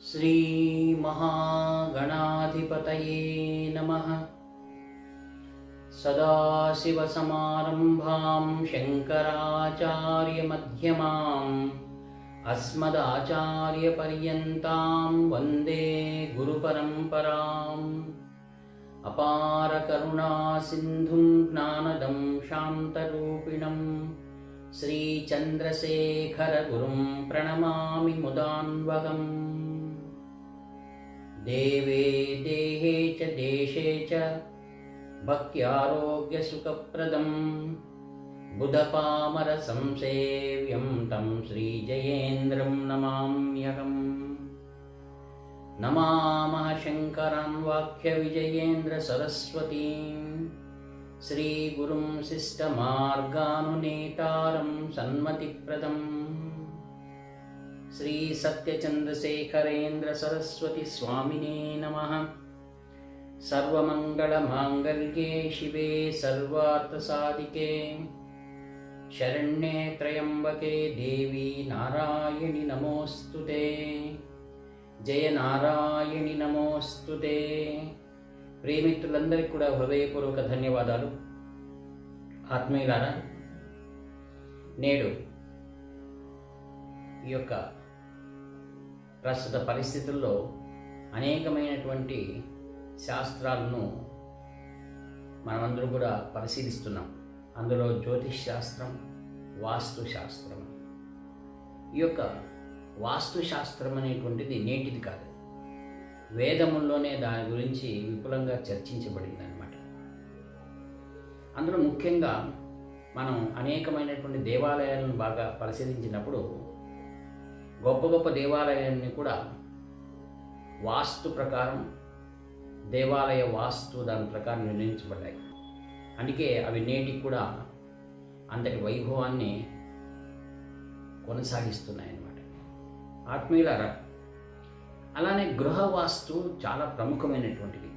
श्रीमहागणाधिपतये नमः। सदाशिवसमारम्भां शङ्कराचार्यमध्यमाम् अस्मदाचार्यपर्यन्तां वन्दे गुरुपरम्पराम्। अपारकरुणासिन्धुं ज्ञानदं शान्तरूपिणं श्रीचन्द्रशेखरगुरुं प्रणमामि मुदान्वहम्। देवे देहे च देशे च भक्त्यारोग्यसुखप्रदं बुधपामरसंसेव्यं तं श्रीजयेन्द्रं नमाम्यहम्। नमामः शङ्करान् वाक्यविजयेन्द्रसरस्वतीं श्रीगुरुं शिष्टमार्गानुनेतारं सन्मतिप्रदम् श्री सत्यचन्द्रशेखरेन्द्र सरस्वती स्वामिने नमः। सर्वमङ्गलमाङ्गल्ये शिवे सर्वार्थसाधिके शरण्ये त्र्यम्बके देवी नारायणि नमोऽस्तुते। जय नारायणि नमोऽस्तुते। ప్రియమిత్రులందరికీ కూడా హృదయపూర్వక ధన్యవాదాలు. ఆత్మీయులారా, నేడు ఈ యొక్క ప్రస్తుత పరిస్థితుల్లో అనేకమైనటువంటి శాస్త్రాలను మనమందరూ కూడా పరిశీలిస్తున్నాం. అందులో జ్యోతిష్ శాస్త్రం, వాస్తు శాస్త్రం. ఈ యొక్క వాస్తు శాస్త్రం అనేటువంటిది నేటిది కాదు, వేదముల్లోనే దాని గురించి విపులంగా చర్చించబడింది అన్నమాట. అందులో ముఖ్యంగా మనం అనేకమైనటువంటి దేవాలయాలను బాగా పరిశీలించినప్పుడు గొప్ప గొప్ప దేవాలయాన్ని కూడా వాస్తు ప్రకారం, దేవాలయ వాస్తు దాని ప్రకారం నిర్ణయించబడ్డాయి. అందుకే అవి నేటికి కూడా అంతటి వైభవాన్ని కొనసాగిస్తున్నాయి అన్నమాట. ఆత్మీయులారా, అలానే గృహవాస్తు చాలా ప్రముఖమైనటువంటిది.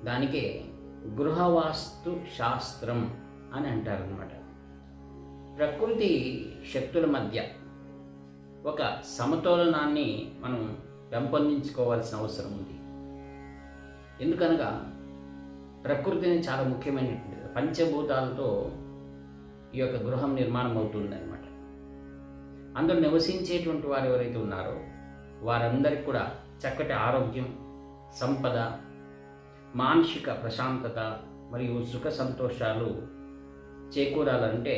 దానికే గృహవాస్తు శాస్త్రం అని అంటారన్నమాట. ప్రకృతి శక్తుల మధ్య ఒక సమతోలనాన్ని మనం పెంపొందించుకోవాల్సిన అవసరం ఉంది. ఎందుకనగా ప్రకృతిని చాలా ముఖ్యమైనటువంటిది. పంచభూతాలతో ఈ యొక్క గృహం నిర్మాణం అవుతుంది అన్నమాట. అందులో నివసించేటువంటి వారు ఎవరైతే ఉన్నారో వారందరికీ కూడా చక్కటి ఆరోగ్యం, సంపద, మానసిక ప్రశాంతత మరియు సుఖ సంతోషాలు చేకూరాలంటే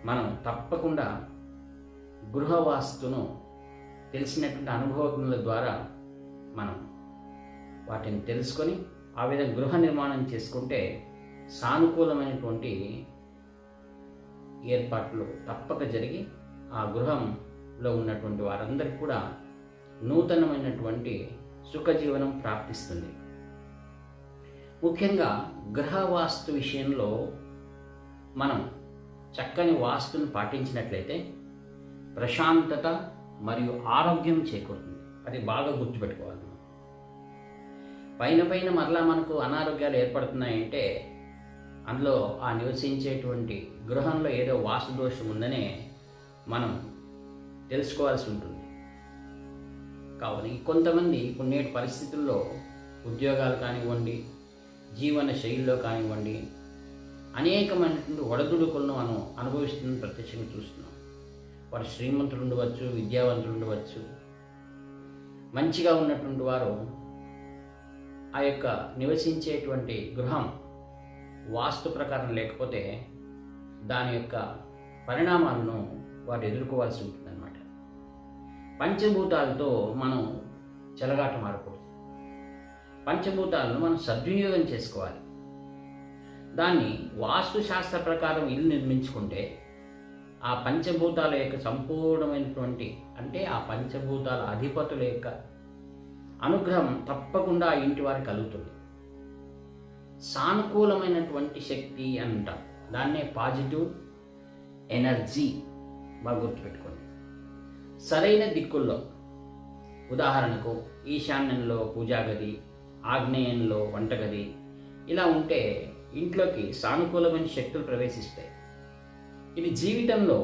మనం తప్పకుండా గృహవాస్తును తెలిసినటువంటి అనుభవజ్ఞుల ద్వారా మనం వాటిని తెలుసుకొని ఆ విధంగా గృహ నిర్మాణం చేసుకుంటే సానుకూలమైనటువంటి ఏర్పాట్లు తప్పక జరిగి ఆ గృహంలో ఉన్నటువంటి వారందరికీ కూడా నూతనమైనటువంటి సుఖజీవనం ప్రాప్తిస్తుంది. ముఖ్యంగా గృహవాస్తు విషయంలో మనం చక్కని వాస్తును పాటించినట్లయితే ప్రశాంతత మరియు ఆరోగ్యం చేకూరుతుంది. అది బాగా గుర్తుపెట్టుకోవాలి. పైన మరలా మనకు అనారోగ్యాలు ఏర్పడుతున్నాయంటే అందులో ఆ నివసించేటువంటి గృహంలో ఏదో వాస్తు దోషం ఉందనే మనం తెలుసుకోవాల్సి ఉంటుంది. కావున కొంతమంది నేటి పరిస్థితుల్లో ఉద్యోగాలు కానివ్వండి, జీవన శైలిలో కానివ్వండి, అనేకమైనటువంటి ఒడదుడుకులను మనం అనుభవిస్తున్న ప్రత్యక్షంగా చూస్తున్నాం. వారు శ్రీమంతులు ఉండవచ్చు, విద్యావంతులు ఉండవచ్చు. మంచిగా ఉన్నటువంటి వారు ఆ యొక్క నివసించేటువంటి గృహం వాస్తు ప్రకారం లేకపోతే దాని యొక్క పరిణామాలను వారు ఎదుర్కోవాల్సి ఉంటుందన్నమాట. పంచభూతాలతో మనం చెలగాటం ఆడకూడదు. పంచభూతాలను మనం సద్వినియోగం చేసుకోవాలి. దాన్ని వాస్తు శాస్త్ర ప్రకారం ఇల్లు నిర్మించుకుంటే ఆ పంచభూతాల యొక్క సంపూర్ణమైనటువంటి, అంటే ఆ పంచభూతాల అధిపతుల యొక్క అనుగ్రహం తప్పకుండా ఆ ఇంటి వారికి కలుగుతుంది. సానుకూలమైనటువంటి శక్తి అంటాం, దాన్నే పాజిటివ్ ఎనర్జీ. బాగా గుర్తుపెట్టుకోండి. సరైన దిక్కుల్లో, ఉదాహరణకు ఈశాన్యంలో పూజాగది, ఆగ్నేయంలో వంటగది ఇలా ఉంటే ఇంట్లోకి సానుకూలమైన శక్తులు ప్రవేశిస్తాయి. ఇది జీవితంలో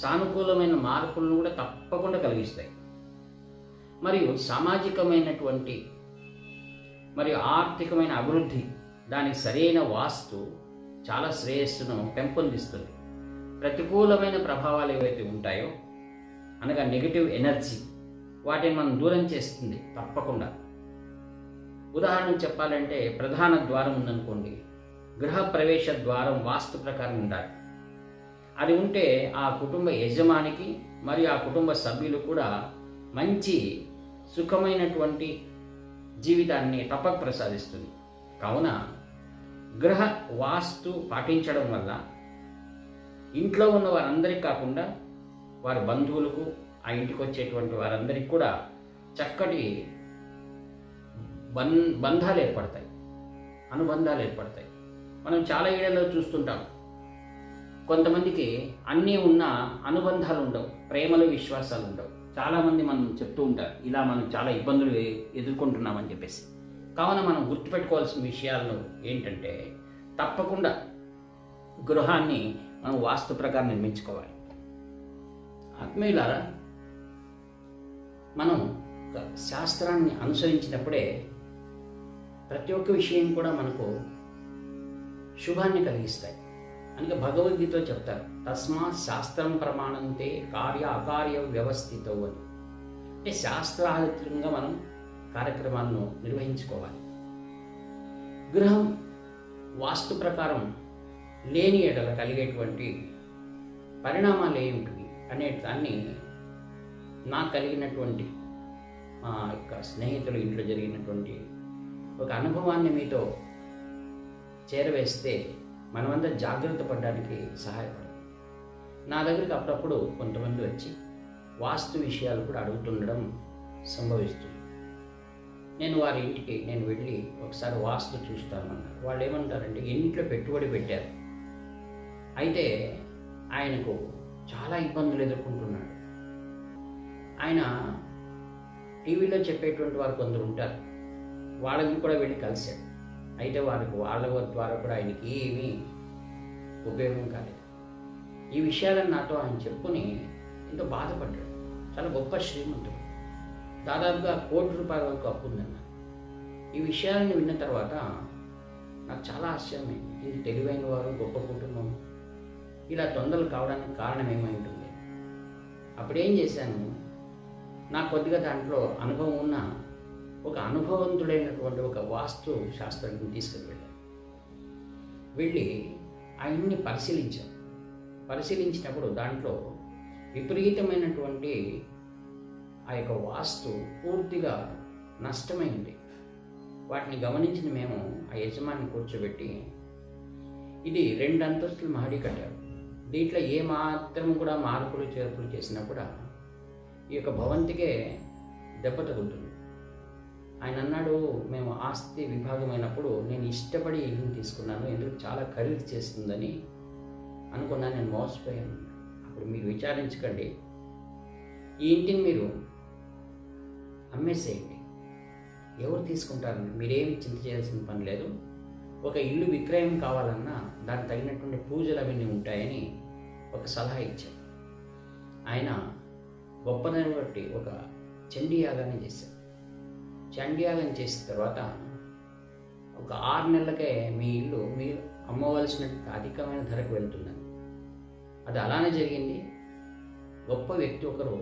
సానుకూలమైన మార్పులను కూడా తప్పకుండా కలిగిస్తాయి. మరియు సామాజికమైనటువంటి మరియు ఆర్థికమైన అభివృద్ధి, దానికి సరైన వాస్తు చాలా శ్రేయస్సును పెంపొందిస్తుంది. ప్రతికూలమైన ప్రభావాలు ఏవైతే ఉంటాయో, అనగా నెగిటివ్ ఎనర్జీ, వాటిని మనం దూరం చేస్తుంది తప్పకుండా. ఉదాహరణ చెప్పాలంటే, ప్రధాన ద్వారం ఉందనుకోండి, గృహ ప్రవేశ ద్వారం వాస్తు ప్రకారం ఉండాలి. అది ఉంటే ఆ కుటుంబ యజమానికి మరియు ఆ కుటుంబ సభ్యులు కూడా మంచి సుఖమైనటువంటి జీవితాన్ని తప్పక ప్రసాదిస్తుంది. కావున గృహ వాస్తు పాటించడం వల్ల ఇంట్లో ఉన్న వారందరికీ కాకుండా వారి బంధువులకు, ఆ ఇంటికి వచ్చేటువంటి వారందరికీ కూడా చక్కటి బంధాలు ఏర్పడతాయి, అనుబంధాలు ఏర్పడతాయి. మనం చాలా ఏళ్లలో చూస్తుంటాం, కొంతమందికి అన్నీ ఉన్న అనుబంధాలు ఉండవు, ప్రేమలు విశ్వాసాలు ఉండవు. చాలామంది మనం చెప్తూ ఉంటారు, ఇలా మనం చాలా ఇబ్బందులు ఎదుర్కొంటున్నామని చెప్పేసి. కావున మనం గుర్తుపెట్టుకోవాల్సిన విషయాలు ఏంటంటే, తప్పకుండా గృహాన్ని మనం వాస్తు ప్రకారం నిర్మించుకోవాలి. ఆత్మీయులారా, మనం శాస్త్రాన్ని అనుసరించినప్పుడే ప్రతి ఒక్క విషయం కూడా మనకు శుభాన్ని కలిగిస్తాయి. అందుకే భగవద్గీతలో చెప్తారు, తస్మాత్ శాస్త్రం ప్రమాణంతే కార్య అకార్య వ్యవస్థితో అని. అంటే శాస్త్రాధితంగా మనం కార్యక్రమాలను నిర్వహించుకోవాలి. గృహం వాస్తు ప్రకారం లేని ఎడల కలిగేటువంటి పరిణామాలు ఏమిటివి అనే దాన్ని నాకు కలిగినటువంటి మా యొక్క స్నేహితుల ఇంట్లో జరిగినటువంటి ఒక అనుభవాన్ని మీతో చేరవేస్తే మనమంతా జాగ్రత్త పడడానికి సహాయపడదు. నా దగ్గరికి అప్పుడప్పుడు కొంతమంది వచ్చి వాస్తు విషయాలు కూడా అడుగుతుండడం సంభవిస్తుంది. నేను వారి ఇంటికి వెళ్ళి ఒకసారి వాస్తు చూస్తామన్నారు. వాళ్ళు ఏమంటారంటే, ఇంట్లో పెట్టుబడి పెట్టారు, అయితే ఆయనకు చాలా ఇబ్బందులు ఎదుర్కొంటున్నాడు. ఆయన టీవీలో చెప్పేటువంటి వారు కొందరు ఉంటారు, వాళ్ళని కూడా వెళ్ళి కలిశాడు. అయితే వాళ్ళ ద్వారా కూడా ఆయనకి ఏమీ ఉపయోగం కాలేదు. ఈ విషయాలను నాతో ఆయన చెప్పుకొని ఎంతో బాధపడ్డాడు. చాలా గొప్ప శ్రీమంతుడు, దాదాపుగా ₹1,00,00,000 వరకు అప్పు ఉందన్న. ఈ విషయాలను విన్న తర్వాత నాకు చాలా ఆశ్చర్యమైంది. ఇది తెలివైన వారు, గొప్ప కుటుంబం, ఇలా తొందరలు కావడానికి కారణం ఏమై ఉంటుంది? అప్పుడేం చేశాను, నాకు కొద్దిగా దాంట్లో అనుభవం ఉన్న ఒక అనుభవవంతుడైనటువంటి ఒక వాస్తు శాస్త్రాన్ని తీసుకువెళ్ళాను. వెళ్ళి ఆయన్ని పరిశీలించినప్పుడు దాంట్లో విపరీతమైనటువంటి ఆ యొక్క వాస్తు పూర్తిగా నష్టమైంది. వాటిని గమనించిన మేము ఆ యజమాని కూర్చోబెట్టి, ఇది 2 అంతస్తుల మహడి కట్టారు, దీంట్లో ఏ మాత్రం కూడా మార్పులు చేర్పులు చేసినా కూడా ఈ యొక్క భవంతికే దెబ్బ తగులుతుంది. ఆయన అన్నాడు, మేము ఆస్తి విభాగమైనప్పుడు నేను ఇష్టపడి ఇల్లుని తీసుకున్నాను, ఎందుకు చాలా ఖరీదు చేస్తుందని అనుకున్నాను, నేను మోసపోయాను. అప్పుడు మీరు విచారించకండి, ఈ ఇంటిని మీరు అమ్మేసేయండి, ఎవరు తీసుకుంటారు, మీరేమి చింత చేయాల్సిన పని లేదు. ఒక ఇల్లు విక్రయం కావాలన్నా దానికి తగినటువంటి పూజలు అవన్నీ ఉంటాయని ఒక సలహా ఇచ్చారు. ఆయన గొప్పదని బట్టి ఒక చండీ యాగాన్ని చేశారు. చండీ యాగం చేసిన తర్వాత ఒక 6 నెలలకే మీ ఇల్లు మీరు అమ్మవలసిన అధికమైన ధరకు వెళ్తుందని. అది అలానే జరిగింది. గొప్ప వ్యక్తి ఒకరు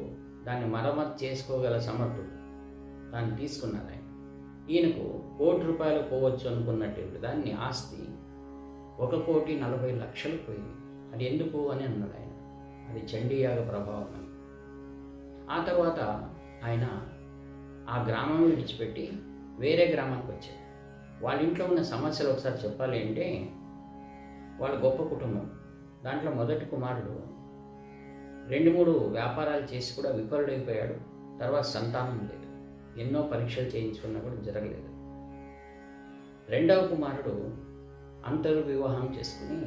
దాన్ని మరమ్మతు చేసుకోగల సమర్థుడు, దాన్ని తీసుకున్నారు. ఆయన ఈయనకు ₹1,00,00,000 పోవచ్చు అనుకున్నట్టు దాన్ని ఆస్తి ₹1,40,00,000 పోయింది. అది ఎందుకు అని అన్నాడు ఆయన. అది చండీయాగ ప్రభావం అని. ఆ తర్వాత ఆయన ఆ గ్రామం విడిచిపెట్టి వేరే గ్రామానికి వచ్చారు. వాళ్ళ ఇంట్లో ఉన్న సమస్యలు ఒకసారి చెప్పాలి అంటే, వాళ్ళ గొప్ప కుటుంబం, దాంట్లో మొదటి కుమారుడు 2-3 వ్యాపారాలు చేసి కూడా విఫలుడైపోయాడు. తర్వాత సంతానం లేదు, ఎన్నో పరీక్షలు చేయించుకున్నా కూడా జరగలేదు. 2వ కుమారుడు అంతర్వివాహం చేసుకుని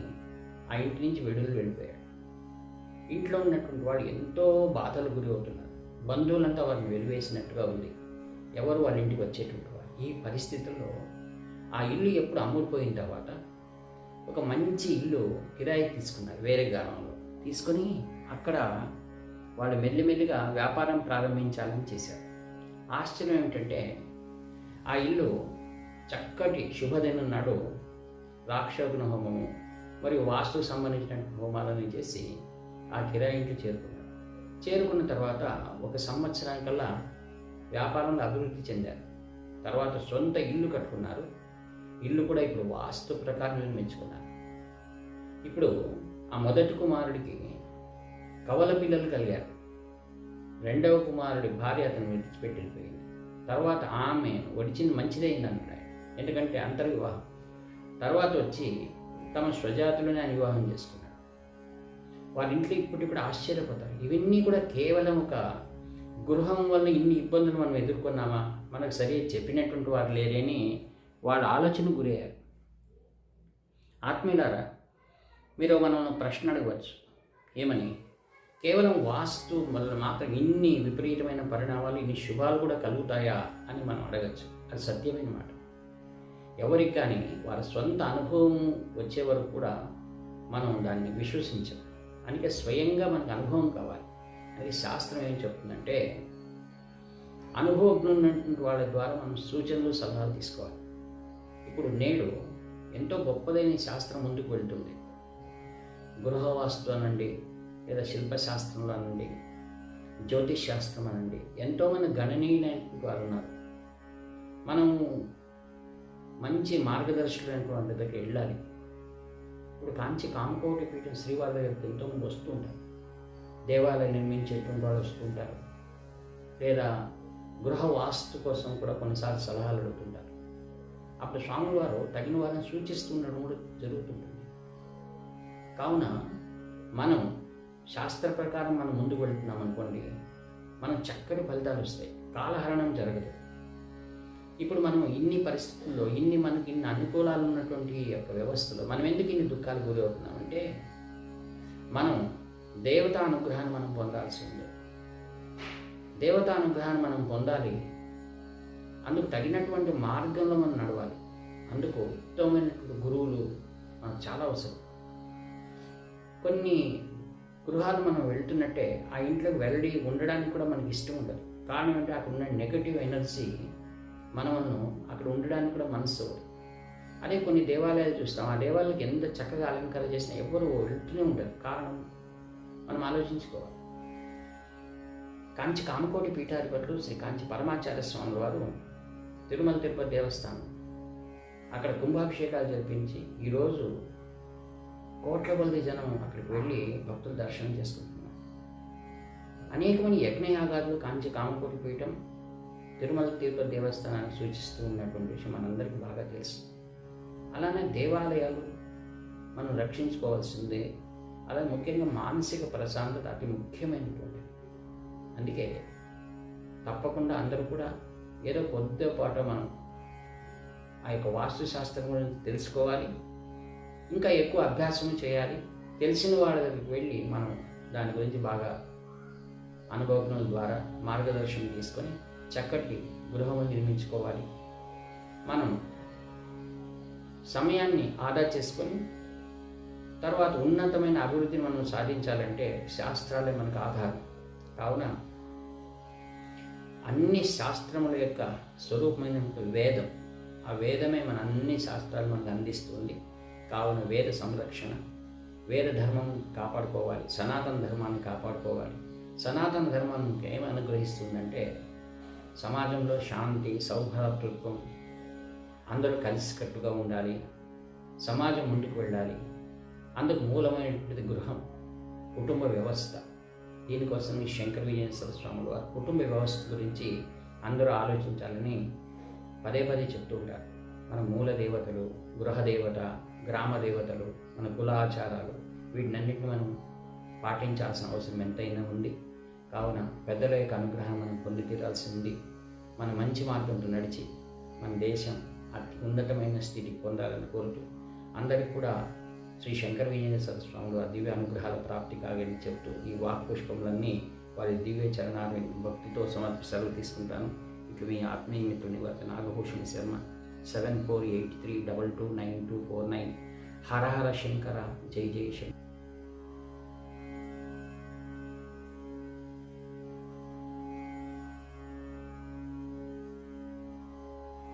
ఆ ఇంటి నుంచి వెళ్ళిపోయాడు. ఇంట్లో ఉన్నటువంటి వాడు ఎంతో బాధలు గురి అవుతున్నారు. బంధువులంతా వారిని వెలివేసినట్టుగా ఉంది, ఎవరు వాళ్ళ ఇంటికి వచ్చేటువంటి వారు. ఈ పరిస్థితుల్లో ఆ ఇల్లు ఎప్పుడు అమ్ముడిపోయిన తర్వాత ఒక మంచి ఇల్లు కిరాయి తీసుకున్నారు, వేరే గ్రామంలో తీసుకొని అక్కడ వాళ్ళు మెల్లిమెల్లిగా వ్యాపారం ప్రారంభించాలని చేశారు. ఆశ్చర్యం ఏమిటంటే ఆ ఇల్లు చక్కటి శుభదినం నాడు రాక్షోగ్ని హోమము మరియు వాస్తుకు సంబంధించిన హోమాలను చేసి ఆ కిరాయి ఇంటికి చేరుకున్నారు. చేరుకున్న తర్వాత 1 సంవత్సరానికల్లా వ్యాపారంలో అభివృద్ధి చెందారు. తర్వాత సొంత ఇల్లు కట్టుకున్నారు. ఇల్లు కూడా ఇప్పుడు వాస్తు ప్రకారం నిర్మించుకున్నారు. ఇప్పుడు ఆ మొదటి కుమారుడికి కవల పిల్లలు కలిగారు. రెండవ కుమారుడి భార్య అతను విడిచిపెట్టి వెళ్ళిపోయింది. తర్వాత ఆమె వడిచింది మంచిదైంది అంటారు, ఎందుకంటే అంతర్వివాహం. తర్వాత వచ్చి తమ స్వజాతులని ఆయన వివాహం చేసుకున్నారు. వాళ్ళ ఇంట్లో ఇప్పుడు ఆశ్చర్యపోతారు. ఇవన్నీ కూడా కేవలం ఒక గృహం వల్ల ఇన్ని ఇబ్బందులు మనం ఎదుర్కొన్నామా, మనకు సరిగ్గా చెప్పినటువంటి వారు లేరని వాళ్ళ ఆలోచనకు గురయ్యారు. ఆత్మీయులారా, మీరు మనం ప్రశ్న అడగవచ్చు, ఏమని? కేవలం వాస్తు వల్ల మాత్రం ఇన్ని విపరీతమైన పరిణామాలు, ఇన్ని శుభాలు కూడా కలుగుతాయా అని మనం అడగచ్చు. అది సత్యమైన మాట. ఎవరికి కానీ వారి సొంత అనుభవం వచ్చే వరకు కూడా మనం దాన్ని విశ్వసించం. అందుకే స్వయంగా మనకు అనుభవం కావాలి. అది శాస్త్రం ఏం చెప్తుందంటే, అనుభవజ్ఞున్నటువంటి వాళ్ళ ద్వారా మనం సూచనలు సలహాలు తీసుకోవాలి. ఇప్పుడు నేడు ఎంతో గొప్పదైన శాస్త్రం ముందుకు వెళ్తుంది. గృహవాస్తు అనండి, లేదా శిల్పశాస్త్రంలో అనండి, జ్యోతిష్ శాస్త్రం అనండి, ఎంతోమంది గణనీయులైనటువంటి వారు ఉన్నారు. మనము మంచి మార్గదర్శకులైన వాళ్ళ దగ్గరికి వెళ్ళాలి. ఇప్పుడు కాంచి కామకోటి పీఠం శ్రీవారి దగ్గరికి ఎంతోమంది వస్తూ ఉంటారు. దేవాలయం నిర్మించేటువంటి వాళ్ళు వస్తూ ఉంటారు, లేదా గృహ వాస్తు కోసం కూడా కొన్నిసార్లు సలహాలు అడుగుతుంటారు. అప్పుడు స్వాముల వారు తగిన వారిని సూచిస్తుండడం కూడా జరుగుతుంటుంది. కావున మనం శాస్త్ర ప్రకారం మనం ముందుకు వెళ్తున్నాం అనుకోండి, మనం చక్కటి ఫలితాలు వస్తాయి, కాలహరణం జరగదు. ఇప్పుడు మనం ఇన్ని పరిస్థితుల్లో మనకి ఇన్ని అనుకూలాలు ఉన్నటువంటి యొక్క వ్యవస్థలో మనం ఎందుకు ఇన్ని దుఃఖాలు గురి అవుతున్నామంటే, మనం దేవతా అనుగ్రహాన్ని మనం పొందాల్సి ఉంది. దేవతా అనుగ్రహాన్ని మనం పొందాలి. అందుకు తగినటువంటి మార్గంలో మనం నడవాలి. అందుకు ఉత్తమమైనటువంటి గురువులు మనకు చాలా అవసరం. కొన్ని గృహాలు మనం వెళ్తున్నట్టే ఆ ఇంట్లోకి వెళ్ళి ఉండడానికి కూడా మనకి ఇష్టం ఉండదు. కారణం ఏంటంటే అక్కడ ఉన్న నెగటివ్ ఎనర్జీ మనము అక్కడ ఉండడానికి కూడా మనసు. అదే కొన్ని దేవాలయాలు చూస్తాం, ఆ దేవాలయాలకు ఎంత చక్కగా అలంకారం చేసినా ఎవరు వెళ్తూనే ఉంటారు. కారణం మనం ఆలోచించుకోవాలి. కాంచి కామకోటి పీఠాధిపతులు శ్రీ కాంచి పరమాచార్య స్వామి వారు తిరుమల తిరుపతి దేవస్థానం అక్కడ కుంభాభిషేకాలు జరిపించి ఈరోజు కోట్ల కొలది జనం అక్కడికి వెళ్ళి భక్తులు దర్శనం చేసుకుంటున్నారు. అనేకమంది యజ్ఞయాగాలు కాంచి కామకోటి పీఠం తిరుమల తిరుపతి దేవస్థానాన్ని సూచిస్తూ ఉన్నటువంటి విషయం మనందరికీ బాగా తెలుసు. అలానే దేవాలయాలు మనం రక్షించుకోవాల్సిందే. అలాగే ముఖ్యంగా మానసిక ప్రశాంతత అతి ముఖ్యమైనటువంటిది. అందుకే తప్పకుండా అందరూ కూడా ఏదో కొద్దిపాటు మనం ఆ యొక్క వాస్తుశాస్త్రం గురించి తెలుసుకోవాలి, ఇంకా ఎక్కువ అభ్యాసం చేయాలి. తెలిసిన వాళ్ళ దగ్గరికి వెళ్ళి మనం దాని గురించి బాగా అనుభవజ్ఞుల ద్వారా మార్గదర్శనం తీసుకొని చక్కటి గృహము నిర్మించుకోవాలి. మనం సమయాన్ని ఆదా చేసుకొని తర్వాత ఉన్నతమైన అభివృద్ధిని మనం సాధించాలంటే శాస్త్రాలే మనకు ఆధారం. కావున అన్ని శాస్త్రముల యొక్క స్వరూపమైన వేదం, ఆ వేదమే మన అన్ని శాస్త్రాలు మనకు అందిస్తుంది. కావున వేద సంరక్షణ, వేద ధర్మం కాపాడుకోవాలి, సనాతన ధర్మాన్ని కాపాడుకోవాలి. సనాతన ధర్మం ఏమి అనుగ్రహిస్తుందంటే సమాజంలో శాంతి, సౌభ్రాతృత్వం, అందరూ కలిసికట్టుగా ఉండాలి, సమాజం ముందుకు వెళ్ళాలి. అందుకు మూలమైనటువంటి గృహం, కుటుంబ వ్యవస్థ. దీనికోసం ఈ శంకర విజయేశ్వర స్వాములు వారు కుటుంబ వ్యవస్థ గురించి అందరూ ఆలోచించాలని పదే పదే చెప్తూ ఉంటారు. మన మూల దేవతలు, గృహదేవత, గ్రామ దేవతలు, మన కులాచారాలు, వీటినన్నింటినీ మనం పాటించాల్సిన అవసరం ఎంతైనా ఉంది. కావున పెద్దల యొక్క అనుగ్రహం మనం పొంది తీరాల్సి ఉంది. మన మంచి మార్గంతో నడిచి మన దేశం అతి ఉన్నతమైన స్థితికి పొందాలని కోరుతూ అందరికీ కూడా శ్రీ శంకర విజయేశ్వర స్వాముల వారి దివ్య అనుగ్రహాల ప్రాప్తి కాగని చెబుతూ ఈ వాక్ పుష్పములన్నీ వారి దివ్య చరణాన్ని భక్తితో సమర్పి సెలవు తీసుకుంటాను. ఇక మీ ఆత్మీయ మిత్రుని వారి నాగభూషణ్ శర్మ 7483229249. హర హర శంకర, జై జై శంకర.